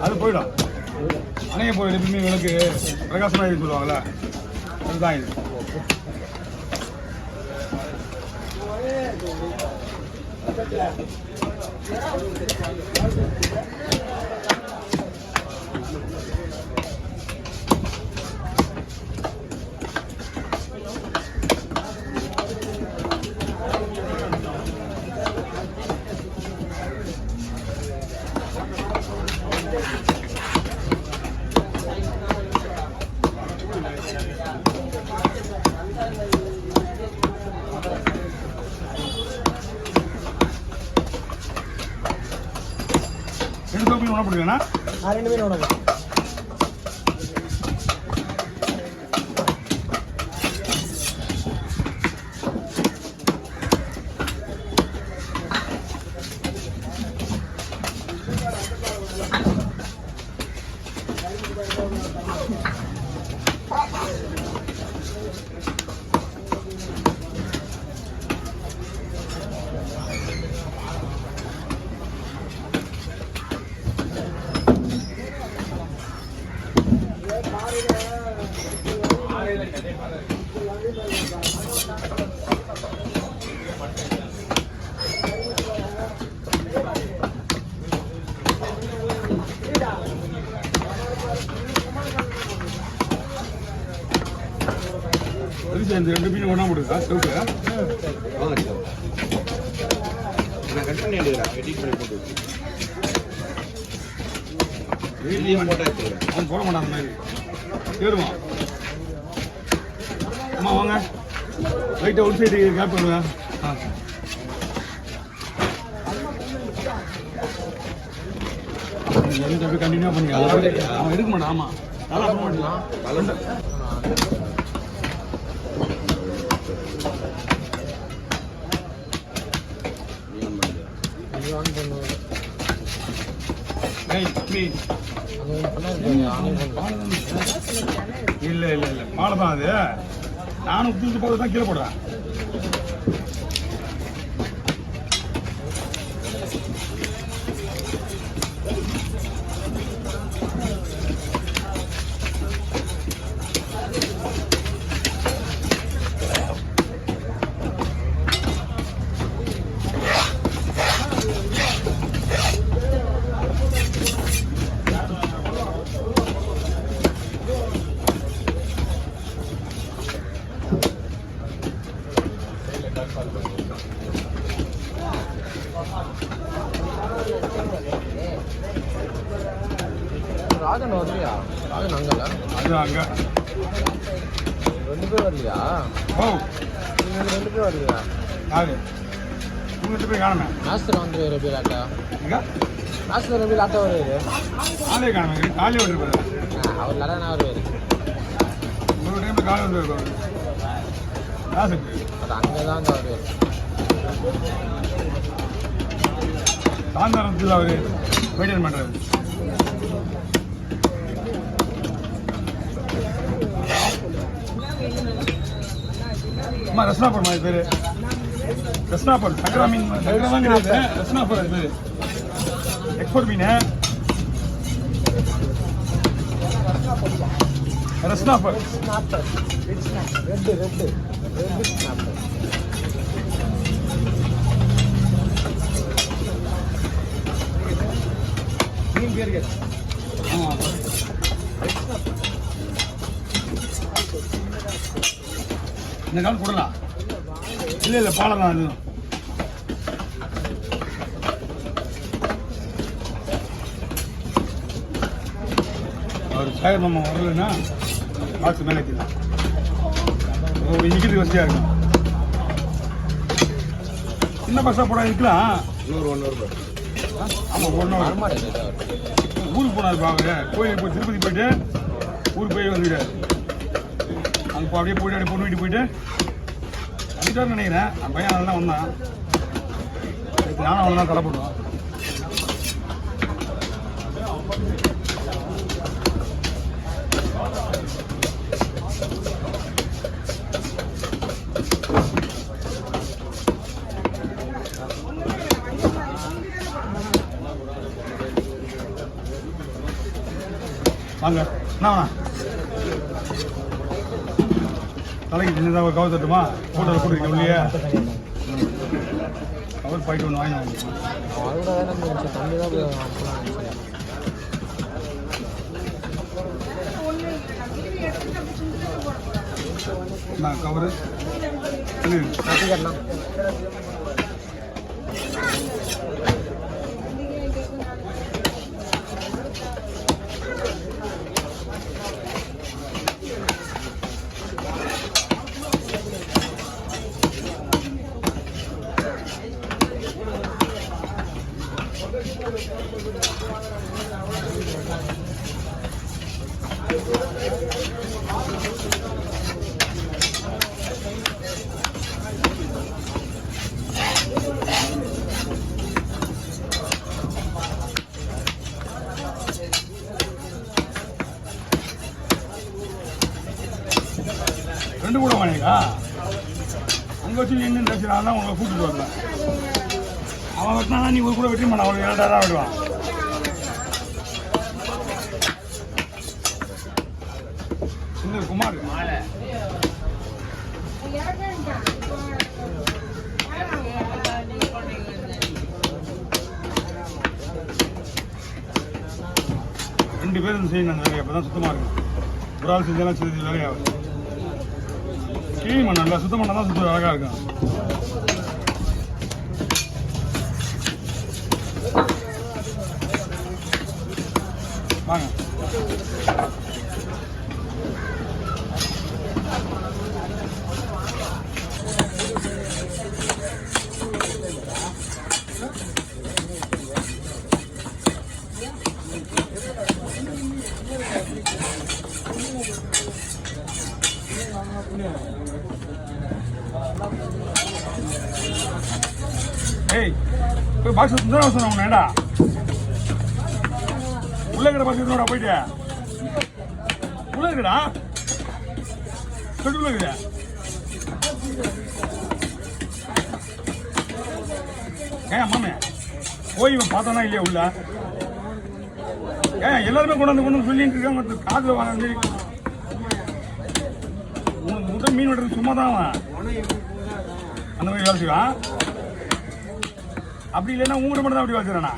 அது போயிடும். அணைய போய் எப்பவுமே விளக்கு பிரகாசமாக சொல்லுவாங்கல்ல, அதுதான் இது. ரெண்டு சோப்பு ஒன்றா போடுவேண்ணா? ரெண்டு பேரும் ஒன்றா போடுவேன். இந்த ரெண்டு மீன் ஒன்றா போடுதா சவுக்கு? நான் கட் பண்ணி எடுக்கிறேன், எடிட் பண்ணி போட்டு வீட்லேயும் போட்டா எடுத்துக்கிறேன். அவன் போட மாட்டான் அந்த மாதிரி ஏறுவான். அம்மா வாங்க, லைட்டாக ஒரு சைடு கேப் பண்ணுவேன். அப்படியே கண்டினியூவாக பண்ணிக்கலாம். அவன் எடுக்க மாட்டான். ஆமாம், நல்லா பண்ண மாட்டான். கலண்ட இல்ல இல்ல இல்ல மாலை தான் அது. நானும் தூக்கி போட்டு தான் கீழே போடுறேன். ராஜன் வரலையா? ராஜன் அங்கல, அது அங்க ரெண்டு பேர் வரலையா? ஓ, நீங்க ரெண்டு பேர் வரலையா? யாரு உங்ககிட்ட போய் காணுமே? மாஸ்டர் வந்து ரபி லாட்டா எங்க மாஸ்டர் ரபி லாட்டா வருவாரு. காலையே காணுமே, காலையே வந்துருப்பாரு. அவர் லடானா வருவாரு. ஒரு டைம் காலை வந்துருப்பாரு. காசுக்கு அது அங்கே தான் வருவார். சாயந்தரத்தில் அவர் மெயின்டைன் பண்ணுறாரு. அம்மா ரஸ்னாப்பர் மாதிரி பேர். ரஸ்னாப்பர் சங்கரா மீன், சங்கராதான் கிடையாது, ரஸ்னாப்பர் அது பேர். எக்ஸ்போர்ட் மீன் red snapper. Red red red snapper. மீன் பேர் கேட்டு. ஆமாம், இந்த கால் கொடுலாம். இல்லை இல்லை பாலம் தான் அது. அவர் சாயர் நம்ம வரலைன்னா பார்த்து மேலே வைக்கலாம். ஒரு இங்கிட்டு வசதியாக இருக்கும். சின்ன பஸ்ஸாக போட இருக்கலாம். இன்னொரு 1 ஹவர். ஆமாம், 1 ஹவர். ஊருக்கு போனார் பாங்க, கோயிலுக்கு போய் திருப்பதி போயிட்டு ஊருக்கு போய் வந்துட்டார். அங்கே அப்படியே போயிட்டு அப்படியே பொண்ணு வீட்டுக்கு போயிட்டு வந்துட்டார்னு நினைக்கிறேன். அந்த பையன் அதெல்லாம் வந்தான். நானும் அவன் தான் தடை பண்ணுவோம். வாங்க என்ன தலைக்கு சின்னதாக ஒரு கவர் தட்டுமா ஃபோட்டோவில் போட்டுருக்கேன் உள்ளே கவர் பாயிட்டு ஒன்று வாங்கி அதோட வேலை இருந்துச்சு தண்ணி தான் போய் அனுப்பலாம் நான் கவரு கட்டிக்கலாம் 2 கூட வாங்கிக்கா அங்கே வச்சு என்ன பேசுகிறான் உங்களை கூட்டிட்டு வரல அவன் வெட்டினா நீ ஒரு கூட வெட்டி மாட்டான் அவனுக்கு 2000 விடுவான் சின்ன குமார் மாலை ரெண்டு பேரும் செய்யணும் அந்த வேலையை அப்போ தான் சுத்தமாக இருக்கும் ஒரு ஆள் செஞ்சாலும் சரி வேலையாகும் கிளீன் பண்ண நல்லா சுத்தம் பண்ணால் தான் சுத்தம் அழகாக இருக்கும் வாங்க ஏய் போய் பாக்ஸ் சுந்தர சொன்ன உன்னடா உள்ள கடை பாக்ஸ் எடுத்துடா போயிட்டு உள்ள இருக்கடா உள்ள இருக்குதா ஏன் மாமே போய் இவன் பார்த்தானா இல்லையா உள்ள ஏன் எல்லாருமே கொண்டாந்து சொல்லிட்டு இருக்காங்க காதுல வாங்க உனக்கு மீன் வெட்டுறது சும்மா தான் அவன் அந்த மாதிரி வேலை செய்வான் அப்படி இல்லைன்னா உங்கள்கிட்ட மட்டும் தான் அப்படி வச்சுறானா